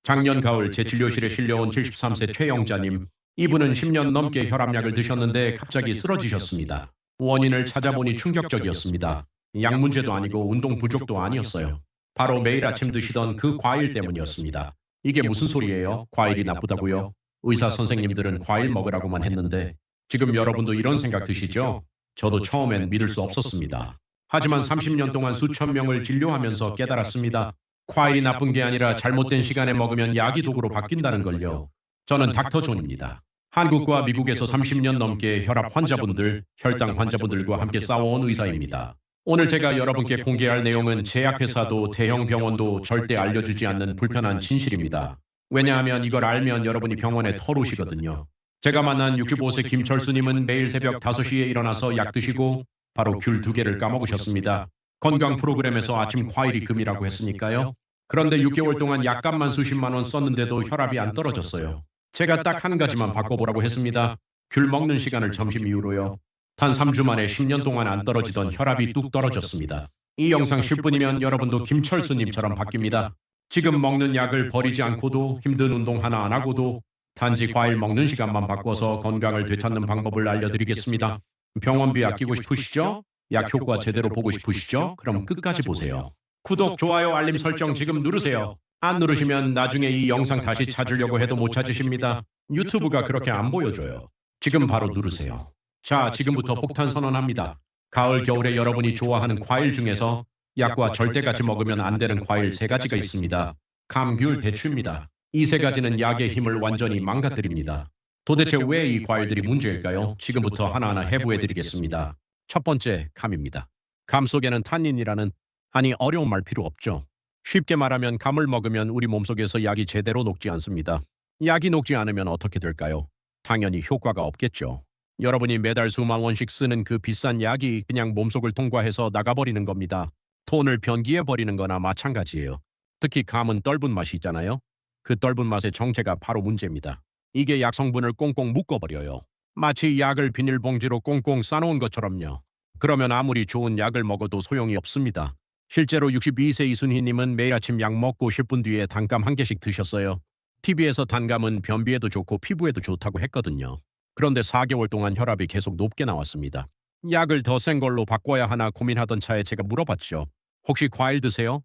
작년 가을 제 진료실에 실려온 73세 최영자님. 이분은 10년 넘게 혈압약을 드셨는데 갑자기 쓰러지셨습니다. 원인을 찾아보니 충격적이었습니다. 약 문제도 아니고 운동 부족도 아니었어요. 바로 매일 아침 드시던 그 과일 때문이었습니다. 이게 무슨 소리예요? 과일이 나쁘다고요? 의사 선생님들은 과일 먹으라고만 했는데 지금 여러분도 이런 생각 드시죠? 저도 처음엔 믿을 수 없었습니다. 하지만 30년 동안 수천 명을 진료하면서 깨달았습니다. 과일이 나쁜 게 아니라 잘못된 시간에 먹으면 약이 독으로 바뀐다는 걸요. 저는 닥터 존입니다. 한국과 미국에서 30년 넘게 혈압 환자분들, 혈당 환자분들과 함께 싸워온 의사입니다. 오늘 제가 여러분께 공개할 내용은 제약회사도 대형 병원도 절대 알려주지 않는 불편한 진실입니다. 왜냐하면 이걸 알면 여러분이 병원에 털오시거든요. 제가 만난 65세 김철수님은 매일 새벽 5시에 일어나서 약 드시고 바로 귤 2개를 까먹으셨습니다. 건강 프로그램에서 아침 과일이 금이라고 했으니까요. 그런데 6개월 동안 약값만 수십만 원 썼는데도 혈압이 안 떨어졌어요. 제가 딱 한 가지만 바꿔보라고 했습니다. 귤 먹는 시간을 점심 이후로요. 단 3주 만에 10년 동안 안 떨어지던 혈압이 뚝 떨어졌습니다. 이 영상 10분이면 여러분도 김철수님처럼 바뀝니다. 지금 먹는 약을 버리지 않고도 힘든 운동 하나 안 하고도 단지 과일 먹는 시간만 바꿔서 건강을 되찾는 방법을 알려드리겠습니다. 병원비 아끼고 싶으시죠? 약 효과 제대로 보고 싶으시죠? 그럼 끝까지 보세요. 구독, 좋아요, 알림 설정 지금 누르세요. 안 누르시면 나중에 이 영상 다시 찾으려고 해도 못 찾으십니다. 유튜브가 그렇게 안 보여줘요. 지금 바로 누르세요. 자, 지금부터 폭탄 선언합니다. 가을, 겨울에 여러분이 좋아하는 과일 중에서 약과 절대같이 먹으면 안 되는 과일 3가지가 있습니다. 감, 귤, 대추입니다. 이 3가지는 약의 힘을 완전히 망가뜨립니다. 도대체 왜 이 과일들이 문제일까요? 지금부터 하나하나 해부해드리겠습니다. 첫 번째, 감입니다. 감 속에는 탄닌이라는, 아니 어려운 말 필요 없죠. 쉽게 말하면 감을 먹으면 우리 몸속에서 약이 제대로 녹지 않습니다. 약이 녹지 않으면 어떻게 될까요? 당연히 효과가 없겠죠. 여러분이 매달 수만 원씩 쓰는 그 비싼 약이 그냥 몸속을 통과해서 나가버리는 겁니다. 돈을 변기해버리는 거나 마찬가지예요. 특히 감은 떫은 맛이 있잖아요. 그 떫은 맛의 정체가 바로 문제입니다. 이게 약 성분을 꽁꽁 묶어버려요. 마치 약을 비닐봉지로 꽁꽁 싸놓은 것처럼요. 그러면 아무리 좋은 약을 먹어도 소용이 없습니다. 실제로 62세 이순희님은 매일 아침 약 먹고 10분 뒤에 단감 1개씩 드셨어요. TV에서 단감은 변비에도 좋고 피부에도 좋다고 했거든요. 그런데 4개월 동안 혈압이 계속 높게 나왔습니다. 약을 더 센 걸로 바꿔야 하나 고민하던 차에 제가 물어봤죠. 혹시 과일 드세요?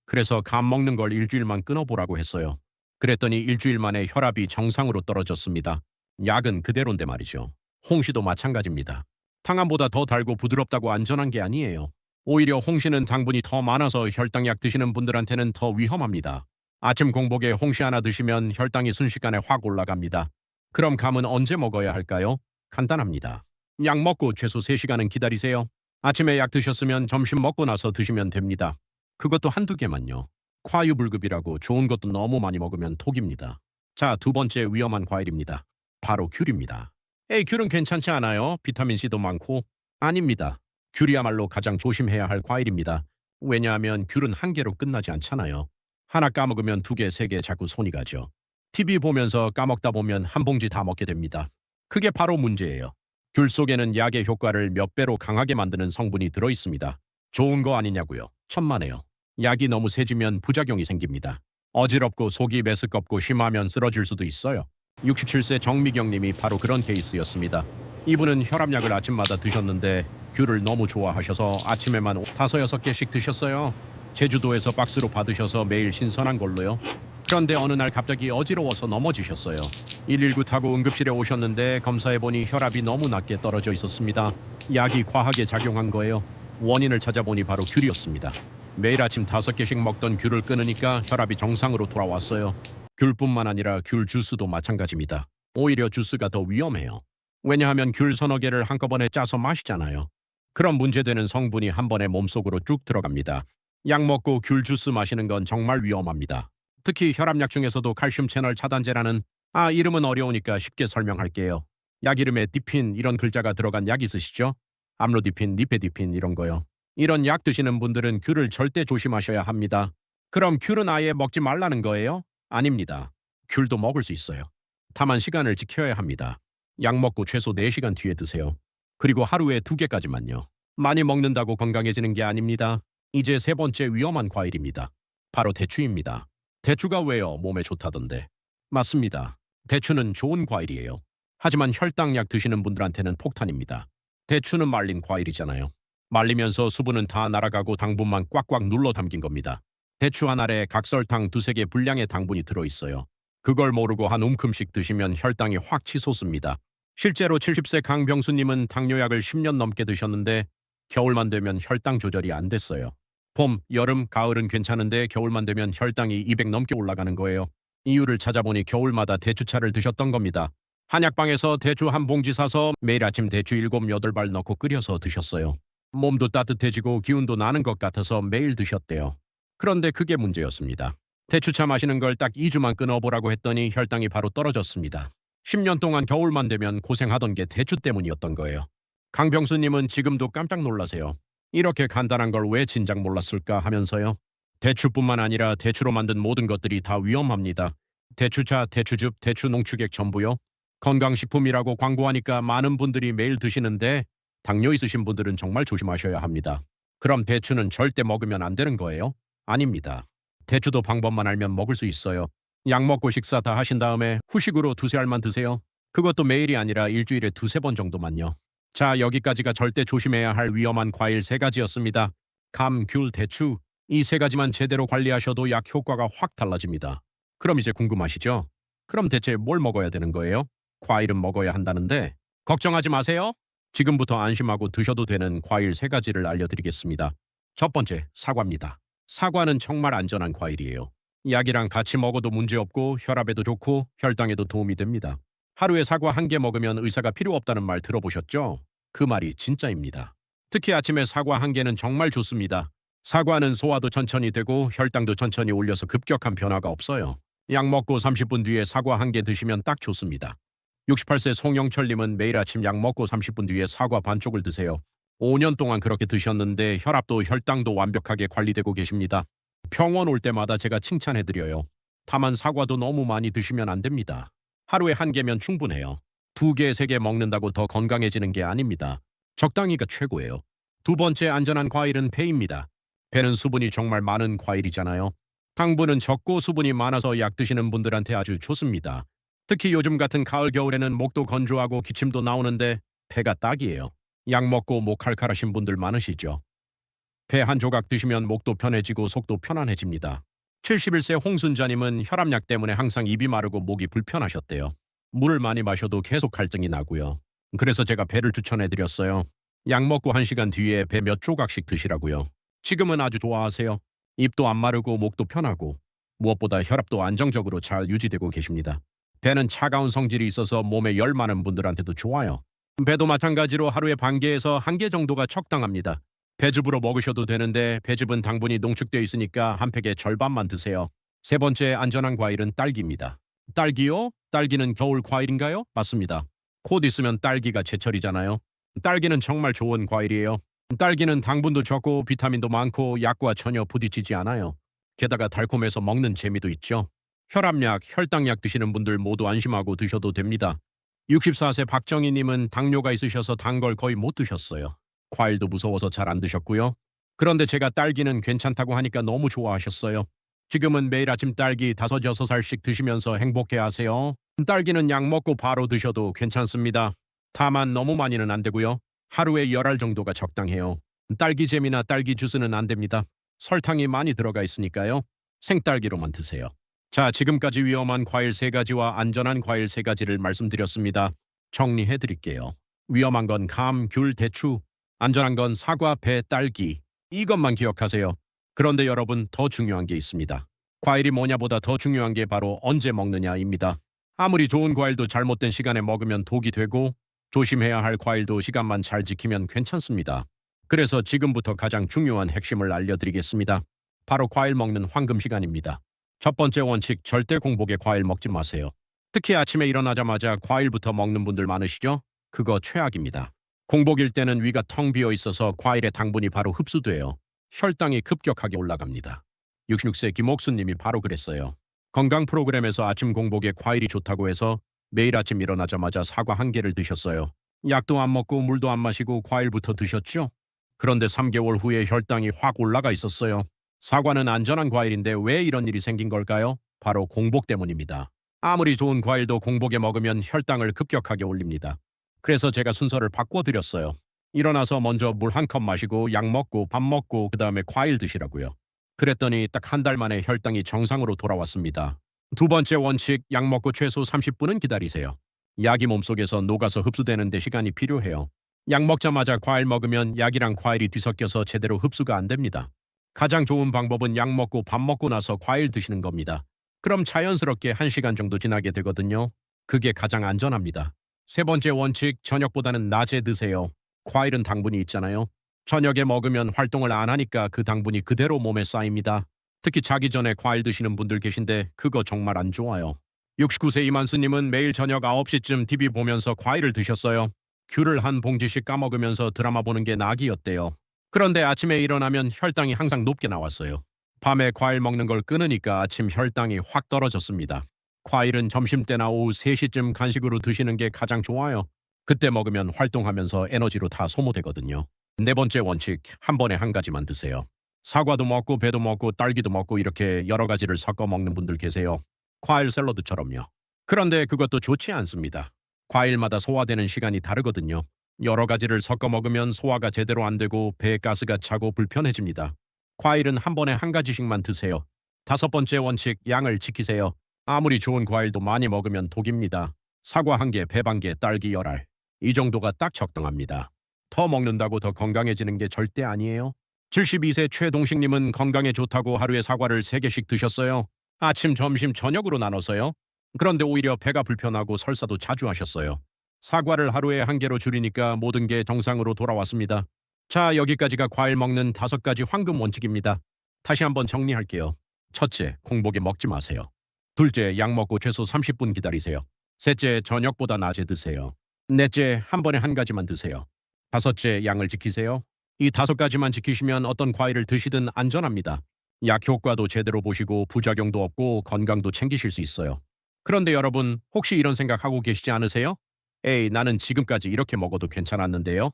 그래서 감 먹는 걸 일주일만 끊어보라고 했어요. 그랬더니 일주일 만에 혈압이 정상으로 떨어졌습니다. 약은 그대로인데 말이죠. 홍시도 마찬가지입니다. 탕암보다 더 달고 부드럽다고 안전한 게 아니에요. 오히려 홍시는 당분이 더 많아서 혈당약 드시는 분들한테는 더 위험합니다. 아침 공복에 홍시 하나 드시면 혈당이 순식간에 확 올라갑니다. 그럼 감은 언제 먹어야 할까요? 간단합니다. 약 먹고 최소 3시간은 기다리세요. 아침에 약 드셨으면 점심 먹고 나서 드시면 됩니다. 그것도 한두 개만요. 과유불급이라고 좋은 것도 너무 많이 먹으면 독입니다. 자, 두 번째 위험한 과일입니다. 바로 귤입니다. 에이, 귤은 괜찮지 않아요? 비타민C도 많고. 아닙니다. 귤이야말로 가장 조심해야 할 과일입니다. 왜냐하면 귤은 한 개로 끝나지 않잖아요. 하나 까먹으면 2개, 3개 자꾸 손이 가죠. TV 보면서 까먹다 보면 한 봉지 다 먹게 됩니다. 그게 바로 문제예요. 귤 속에는 약의 효과를 몇 배로 강하게 만드는 성분이 들어있습니다. 좋은 거 아니냐고요. 천만에요. 약이 너무 세지면 부작용이 생깁니다. 어지럽고 속이 메스껍고 심하면 쓰러질 수도 있어요. 67세 정미경 님이 바로 그런 케이스였습니다. 이분은 혈압약을 아침마다 드셨는데 귤을 너무 좋아하셔서 아침에만 5, 6개씩 드셨어요. 제주도에서 박스로 받으셔서 매일 신선한 걸로요. 그런데 어느 날 갑자기 어지러워서 넘어지셨어요. 119 타고 응급실에 오셨는데 검사해보니 혈압이 너무 낮게 떨어져 있었습니다. 약이 과하게 작용한 거예요. 원인을 찾아보니 바로 귤이었습니다. 매일 아침 5개씩 먹던 귤을 끊으니까 혈압이 정상으로 돌아왔어요. 귤뿐만 아니라 귤 주스도 마찬가지입니다. 오히려 주스가 더 위험해요. 왜냐하면 귤 서너 개를 한꺼번에 짜서 마시잖아요. 그럼 문제되는 성분이 한 번에 몸속으로 쭉 들어갑니다. 약 먹고 귤 주스 마시는 건 정말 위험합니다. 특히 혈압약 중에서도 칼슘 채널 차단제라는, 이름은 어려우니까 쉽게 설명할게요. 약 이름에 디핀 이런 글자가 들어간 약 있으시죠? 암로디핀, 니페디핀 이런 거요. 이런 약 드시는 분들은 귤을 절대 조심하셔야 합니다. 그럼 귤은 아예 먹지 말라는 거예요? 아닙니다. 귤도 먹을 수 있어요. 다만 시간을 지켜야 합니다. 약 먹고 최소 4시간 뒤에 드세요. 그리고 하루에 2개까지만요. 많이 먹는다고 건강해지는 게 아닙니다. 이제 세 번째 위험한 과일입니다. 바로 대추입니다. 대추가 왜요? 몸에 좋다던데. 맞습니다. 대추는 좋은 과일이에요. 하지만 혈당약 드시는 분들한테는 폭탄입니다. 대추는 말린 과일이잖아요. 말리면서 수분은 다 날아가고 당분만 꽉꽉 눌러 담긴 겁니다. 대추 한 알에 각설탕 두세 개 분량의 당분이 들어있어요. 그걸 모르고 한 움큼씩 드시면 혈당이 확 치솟습니다. 실제로 70세 강병수님은 당뇨약을 10년 넘게 드셨는데 겨울만 되면 혈당 조절이 안 됐어요. 봄, 여름, 가을은 괜찮은데 겨울만 되면 혈당이 200 넘게 올라가는 거예요. 이유를 찾아보니 겨울마다 대추차를 드셨던 겁니다. 한약방에서 대추 한 봉지 사서 매일 아침 대추 7, 8발 넣고 끓여서 드셨어요. 몸도 따뜻해지고 기운도 나는 것 같아서 매일 드셨대요. 그런데 그게 문제였습니다. 대추차 마시는 걸 딱 2주만 끊어보라고 했더니 혈당이 바로 떨어졌습니다. 10년 동안 겨울만 되면 고생하던 게 대추 때문이었던 거예요. 강병수님은 지금도 깜짝 놀라세요. 이렇게 간단한 걸 왜 진작 몰랐을까 하면서요. 대추뿐만 아니라 대추로 만든 모든 것들이 다 위험합니다. 대추차, 대추즙, 대추 농축액 전부요. 건강식품이라고 광고하니까 많은 분들이 매일 드시는데 당뇨 있으신 분들은 정말 조심하셔야 합니다. 그럼 대추는 절대 먹으면 안 되는 거예요? 아닙니다. 대추도 방법만 알면 먹을 수 있어요. 약 먹고 식사 다 하신 다음에 후식으로 두세 알만 드세요. 그것도 매일이 아니라 일주일에 두세 번 정도만요. 자, 여기까지가 절대 조심해야 할 위험한 과일 3가지였습니다. 감, 귤, 대추. 이 3가지만 제대로 관리하셔도 약 효과가 확 달라집니다. 그럼 이제 궁금하시죠? 그럼 대체 뭘 먹어야 되는 거예요? 과일은 먹어야 한다는데 걱정하지 마세요. 지금부터 안심하고 드셔도 되는 과일 3가지를 알려드리겠습니다. 첫 번째, 사과입니다. 사과는 정말 안전한 과일이에요. 약이랑 같이 먹어도 문제없고 혈압에도 좋고 혈당에도 도움이 됩니다. 하루에 사과 1개 먹으면 의사가 필요 없다는 말 들어보셨죠? 그 말이 진짜입니다. 특히 아침에 사과 1개는 정말 좋습니다. 사과는 소화도 천천히 되고 혈당도 천천히 올려서 급격한 변화가 없어요. 약 먹고 30분 뒤에 사과 1개 드시면 딱 좋습니다. 68세 송영철님은 매일 아침 약 먹고 30분 뒤에 사과 반쪽을 드세요. 5년 동안 그렇게 드셨는데 혈압도 혈당도 완벽하게 관리되고 계십니다. 병원 올 때마다 제가 칭찬해드려요. 다만 사과도 너무 많이 드시면 안 됩니다. 하루에 1개면 충분해요. 2개, 3개 먹는다고 더 건강해지는 게 아닙니다. 적당히가 최고예요. 두 번째 안전한 과일은 배입니다. 배는 수분이 정말 많은 과일이잖아요. 당분은 적고 수분이 많아서 약 드시는 분들한테 아주 좋습니다. 특히 요즘 같은 가을 겨울에는 목도 건조하고 기침도 나오는데 배가 딱이에요. 약 먹고 목 칼칼하신 분들 많으시죠? 배 한 조각 드시면 목도 편해지고 속도 편안해집니다. 71세 홍순자님은 혈압약 때문에 항상 입이 마르고 목이 불편하셨대요. 물을 많이 마셔도 계속 갈증이 나고요. 그래서 제가 배를 추천해드렸어요. 약 먹고 1시간 뒤에 배 몇 조각씩 드시라고요. 지금은 아주 좋아하세요. 입도 안 마르고 목도 편하고 무엇보다 혈압도 안정적으로 잘 유지되고 계십니다. 배는 차가운 성질이 있어서 몸에 열 많은 분들한테도 좋아요. 배도 마찬가지로 하루에 반 개에서 1개 정도가 적당합니다. 배즙으로 먹으셔도 되는데 배즙은 당분이 농축되어 있으니까 한 팩의 절반만 드세요. 세 번째 안전한 과일은 딸기입니다. 딸기요? 딸기는 겨울 과일인가요? 맞습니다. 곧 있으면 딸기가 제철이잖아요. 딸기는 정말 좋은 과일이에요. 딸기는 당분도 적고 비타민도 많고 약과 전혀 부딪히지 않아요. 게다가 달콤해서 먹는 재미도 있죠. 혈압약, 혈당약 드시는 분들 모두 안심하고 드셔도 됩니다. 64세 박정희님은 당뇨가 있으셔서 단 걸 거의 못 드셨어요. 과일도 무서워서 잘 안 드셨고요. 그런데 제가 딸기는 괜찮다고 하니까 너무 좋아하셨어요. 지금은 매일 아침 딸기 5, 6알씩 드시면서 행복해하세요. 딸기는 약 먹고 바로 드셔도 괜찮습니다. 다만 너무 많이는 안 되고요. 하루에 10알 정도가 적당해요. 딸기잼이나 딸기 주스는 안 됩니다. 설탕이 많이 들어가 있으니까요. 생딸기로만 드세요. 자, 지금까지 위험한 과일 3가지와 안전한 과일 3가지를 말씀드렸습니다. 정리해드릴게요. 위험한 건 감, 귤, 대추. 안전한 건 사과, 배, 딸기. 이것만 기억하세요. 그런데 여러분, 더 중요한 게 있습니다. 과일이 뭐냐보다 더 중요한 게 바로 언제 먹느냐입니다. 아무리 좋은 과일도 잘못된 시간에 먹으면 독이 되고 조심해야 할 과일도 시간만 잘 지키면 괜찮습니다. 그래서 지금부터 가장 중요한 핵심을 알려드리겠습니다. 바로 과일 먹는 황금 시간입니다. 첫 번째 원칙, 절대 공복에 과일 먹지 마세요. 특히 아침에 일어나자마자 과일부터 먹는 분들 많으시죠? 그거 최악입니다. 공복일 때는 위가 텅 비어 있어서 과일의 당분이 바로 흡수돼요. 혈당이 급격하게 올라갑니다. 66세 김옥수님이 바로 그랬어요. 건강 프로그램에서 아침 공복에 과일이 좋다고 해서 매일 아침 일어나자마자 사과 1개를 드셨어요. 약도 안 먹고 물도 안 마시고 과일부터 드셨죠? 그런데 3개월 후에 혈당이 확 올라가 있었어요. 사과는 안전한 과일인데 왜 이런 일이 생긴 걸까요? 바로 공복 때문입니다. 아무리 좋은 과일도 공복에 먹으면 혈당을 급격하게 올립니다. 그래서 제가 순서를 바꿔드렸어요. 일어나서 먼저 물 한 컵 마시고 약 먹고 밥 먹고 그 다음에 과일 드시라고요. 그랬더니 딱 한 달 만에 혈당이 정상으로 돌아왔습니다. 두 번째 원칙, 약 먹고 최소 30분은 기다리세요. 약이 몸속에서 녹아서 흡수되는 데 시간이 필요해요. 약 먹자마자 과일 먹으면 약이랑 과일이 뒤섞여서 제대로 흡수가 안 됩니다. 가장 좋은 방법은 약 먹고 밥 먹고 나서 과일 드시는 겁니다. 그럼 자연스럽게 1시간 정도 지나게 되거든요. 그게 가장 안전합니다. 세 번째 원칙, 저녁보다는 낮에 드세요. 과일은 당분이 있잖아요. 저녁에 먹으면 활동을 안 하니까 그 당분이 그대로 몸에 쌓입니다. 특히 자기 전에 과일 드시는 분들 계신데 그거 정말 안 좋아요. 69세 이만수님은 매일 저녁 9시쯤 TV 보면서 과일을 드셨어요. 귤을 한 봉지씩 까먹으면서 드라마 보는 게 낙이었대요. 그런데 아침에 일어나면 혈당이 항상 높게 나왔어요. 밤에 과일 먹는 걸 끊으니까 아침 혈당이 확 떨어졌습니다. 과일은 점심때나 오후 3시쯤 간식으로 드시는 게 가장 좋아요. 그때 먹으면 활동하면서 에너지로 다 소모되거든요. 네 번째 원칙, 한 번에 한 가지만 드세요. 사과도 먹고 배도 먹고 딸기도 먹고 이렇게 여러 가지를 섞어 먹는 분들 계세요. 과일 샐러드처럼요. 그런데 그것도 좋지 않습니다. 과일마다 소화되는 시간이 다르거든요. 여러 가지를 섞어 먹으면 소화가 제대로 안 되고 배에 가스가 차고 불편해집니다. 과일은 한 번에 한 가지씩만 드세요. 다섯 번째 원칙, 양을 지키세요. 아무리 좋은 과일도 많이 먹으면 독입니다. 사과 1개, 배 1개, 딸기 10알. 이 정도가 딱 적당합니다. 더 먹는다고 더 건강해지는 게 절대 아니에요. 72세 최동식님은 건강에 좋다고 하루에 사과를 3개씩 드셨어요. 아침, 점심, 저녁으로 나눠서요. 그런데 오히려 배가 불편하고 설사도 자주 하셨어요. 사과를 하루에 1개로 줄이니까 모든 게 정상으로 돌아왔습니다. 자, 여기까지가 과일 먹는 5가지 황금 원칙입니다. 다시 한번 정리할게요. 첫째, 공복에 먹지 마세요. 둘째, 약 먹고 최소 30분 기다리세요. 셋째, 저녁보다 낮에 드세요. 넷째, 한 번에 한 가지만 드세요. 다섯째, 양을 지키세요. 이 5가지만 지키시면 어떤 과일을 드시든 안전합니다. 약 효과도 제대로 보시고 부작용도 없고 건강도 챙기실 수 있어요. 그런데 여러분, 혹시 이런 생각하고 계시지 않으세요? 에이, 나는 지금까지 이렇게 먹어도 괜찮았는데요?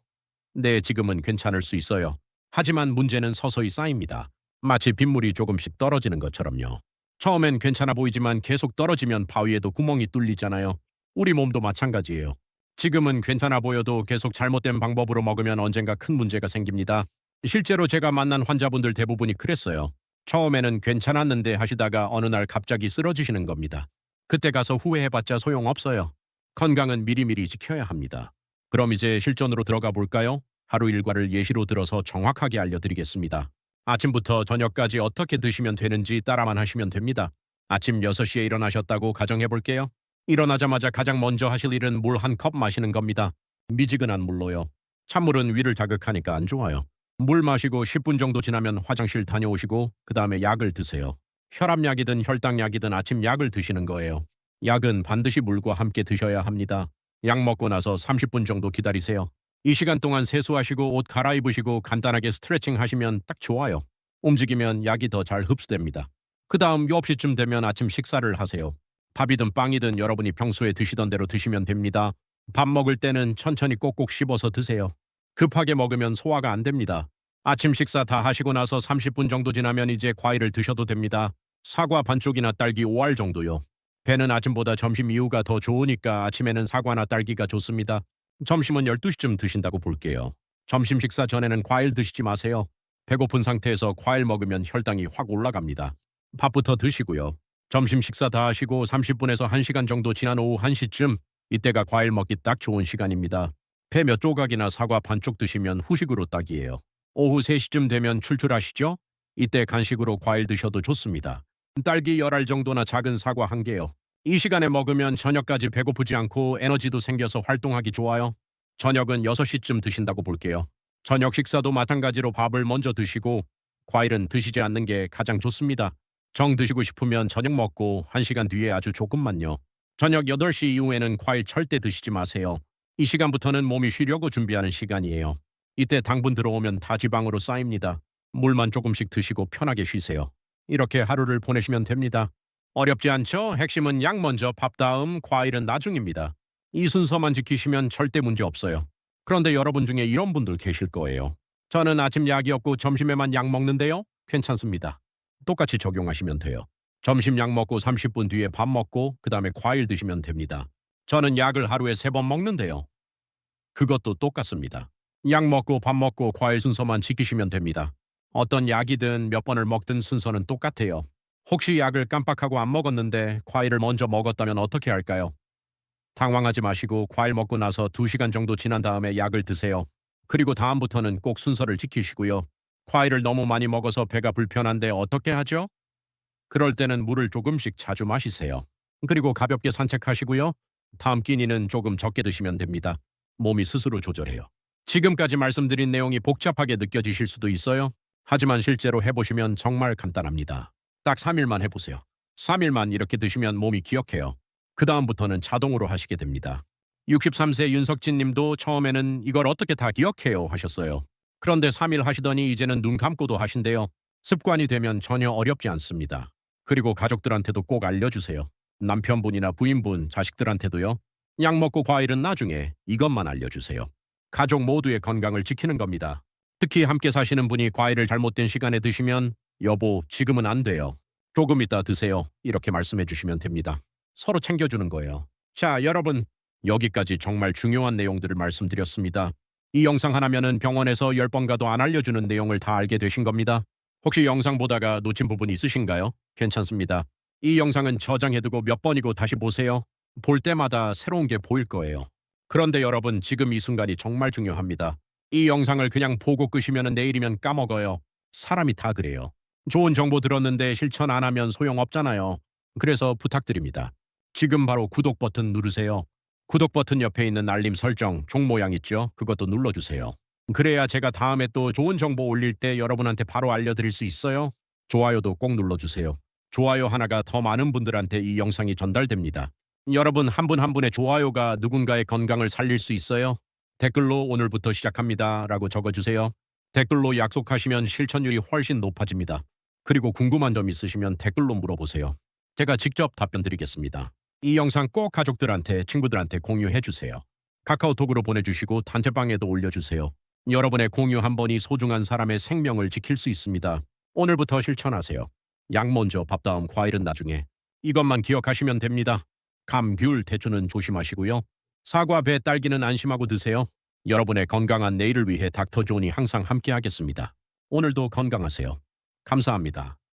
네, 지금은 괜찮을 수 있어요. 하지만 문제는 서서히 쌓입니다. 마치 빗물이 조금씩 떨어지는 것처럼요. 처음엔 괜찮아 보이지만 계속 떨어지면 바위에도 구멍이 뚫리잖아요. 우리 몸도 마찬가지예요. 지금은 괜찮아 보여도 계속 잘못된 방법으로 먹으면 언젠가 큰 문제가 생깁니다. 실제로 제가 만난 환자분들 대부분이 그랬어요. 처음에는 괜찮았는데 하시다가 어느 날 갑자기 쓰러지시는 겁니다. 그때 가서 후회해봤자 소용없어요. 건강은 미리미리 지켜야 합니다. 그럼 이제 실전으로 들어가 볼까요? 하루 일과를 예시로 들어서 정확하게 알려드리겠습니다. 아침부터 저녁까지 어떻게 드시면 되는지 따라만 하시면 됩니다. 아침 6시에 일어나셨다고 가정해볼게요. 일어나자마자 가장 먼저 하실 일은 물 1컵 마시는 겁니다. 미지근한 물로요. 찬물은 위를 자극하니까 안 좋아요. 물 마시고 10분 정도 지나면 화장실 다녀오시고 그 다음에 약을 드세요. 혈압약이든 혈당약이든 아침 약을 드시는 거예요. 약은 반드시 물과 함께 드셔야 합니다. 약 먹고 나서 30분 정도 기다리세요. 이 시간 동안 세수하시고 옷 갈아입으시고 간단하게 스트레칭 하시면 딱 좋아요. 움직이면 약이 더 잘 흡수됩니다. 그 다음 9시쯤 되면 아침 식사를 하세요. 밥이든 빵이든 여러분이 평소에 드시던 대로 드시면 됩니다. 밥 먹을 때는 천천히 꼭꼭 씹어서 드세요. 급하게 먹으면 소화가 안 됩니다. 아침 식사 다 하시고 나서 30분 정도 지나면 이제 과일을 드셔도 됩니다. 사과 반쪽이나 딸기 5알 정도요. 배는 아침보다 점심 이후가 더 좋으니까 아침에는 사과나 딸기가 좋습니다. 점심은 12시쯤 드신다고 볼게요. 점심 식사 전에는 과일 드시지 마세요. 배고픈 상태에서 과일 먹으면 혈당이 확 올라갑니다. 밥부터 드시고요. 점심 식사 다 하시고 30분에서 1시간 정도 지난 오후 1시쯤, 이때가 과일 먹기 딱 좋은 시간입니다. 배 몇 조각이나 사과 반쪽 드시면 후식으로 딱이에요. 오후 3시쯤 되면 출출하시죠? 이때 간식으로 과일 드셔도 좋습니다. 딸기 10알 정도나 작은 사과 1개요. 이 시간에 먹으면 저녁까지 배고프지 않고 에너지도 생겨서 활동하기 좋아요. 저녁은 6시쯤 드신다고 볼게요. 저녁 식사도 마찬가지로 밥을 먼저 드시고 과일은 드시지 않는 게 가장 좋습니다. 정 드시고 싶으면 저녁 먹고 1시간 뒤에 아주 조금만요. 저녁 8시 이후에는 과일 절대 드시지 마세요. 이 시간부터는 몸이 쉬려고 준비하는 시간이에요. 이때 당분 들어오면 다 지방으로 쌓입니다. 물만 조금씩 드시고 편하게 쉬세요. 이렇게 하루를 보내시면 됩니다. 어렵지 않죠? 핵심은 약 먼저, 밥 다음, 과일은 나중입니다. 이 순서만 지키시면 절대 문제 없어요. 그런데 여러분 중에 이런 분들 계실 거예요. 저는 아침 약이 없고 점심에만 약 먹는데요. 괜찮습니다. 똑같이 적용하시면 돼요. 점심 약 먹고 30분 뒤에 밥 먹고 그다음에 과일 드시면 됩니다. 저는 약을 하루에 3번 먹는데요. 그것도 똑같습니다. 약 먹고 밥 먹고 과일 순서만 지키시면 됩니다. 어떤 약이든 몇 번을 먹든 순서는 똑같아요. 혹시 약을 깜빡하고 안 먹었는데 과일을 먼저 먹었다면 어떻게 할까요? 당황하지 마시고 과일 먹고 나서 2시간 정도 지난 다음에 약을 드세요. 그리고 다음부터는 꼭 순서를 지키시고요. 과일을 너무 많이 먹어서 배가 불편한데 어떻게 하죠? 그럴 때는 물을 조금씩 자주 마시세요. 그리고 가볍게 산책하시고요. 다음 끼니는 조금 적게 드시면 됩니다. 몸이 스스로 조절해요. 지금까지 말씀드린 내용이 복잡하게 느껴지실 수도 있어요. 하지만 실제로 해보시면 정말 간단합니다. 딱 3일만 해보세요. 3일만 이렇게 드시면 몸이 기억해요. 그 다음부터는 자동으로 하시게 됩니다. 63세 윤석진 님도 처음에는 이걸 어떻게 다 기억해요 하셨어요. 그런데 3일 하시더니 이제는 눈 감고도 하신대요. 습관이 되면 전혀 어렵지 않습니다. 그리고 가족들한테도 꼭 알려주세요. 남편분이나 부인분, 자식들한테도요. 약 먹고 과일은 나중에 이것만 알려주세요. 가족 모두의 건강을 지키는 겁니다. 특히 함께 사시는 분이 과일을 잘못된 시간에 드시면 여보, 지금은 안 돼요. 조금 이따 드세요. 이렇게 말씀해 주시면 됩니다. 서로 챙겨주는 거예요. 자, 여러분. 여기까지 정말 중요한 내용들을 말씀드렸습니다. 이 영상 하나면은 병원에서 10번 가도 안 알려주는 내용을 다 알게 되신 겁니다. 혹시 영상 보다가 놓친 부분이 있으신가요? 괜찮습니다. 이 영상은 저장해두고 몇 번이고 다시 보세요. 볼 때마다 새로운 게 보일 거예요. 그런데 여러분, 지금 이 순간이 정말 중요합니다. 이 영상을 그냥 보고 끄시면 내일이면 까먹어요. 사람이 다 그래요. 좋은 정보 들었는데 실천 안 하면 소용없잖아요. 그래서 부탁드립니다. 지금 바로 구독 버튼 누르세요. 구독 버튼 옆에 있는 알림 설정, 종 모양 있죠? 그것도 눌러주세요. 그래야 제가 다음에 또 좋은 정보 올릴 때 여러분한테 바로 알려드릴 수 있어요. 좋아요도 꼭 눌러주세요. 좋아요 하나가 더 많은 분들한테 이 영상이 전달됩니다. 여러분 한 분 한 분의 좋아요가 누군가의 건강을 살릴 수 있어요. 댓글로 오늘부터 시작합니다 라고 적어주세요. 댓글로 약속하시면 실천율이 훨씬 높아집니다. 그리고 궁금한 점 있으시면 댓글로 물어보세요. 제가 직접 답변 드리겠습니다. 이 영상 꼭 가족들한테, 친구들한테 공유해주세요. 카카오톡으로 보내주시고 단체방에도 올려주세요. 여러분의 공유 한 번이 소중한 사람의 생명을 지킬 수 있습니다. 오늘부터 실천하세요. 약 먼저, 밥 다음, 과일은 나중에. 이것만 기억하시면 됩니다. 감, 귤, 대추는 조심하시고요. 사과, 배, 딸기는 안심하고 드세요. 여러분의 건강한 내일을 위해 닥터존이 항상 함께하겠습니다. 오늘도 건강하세요. 감사합니다.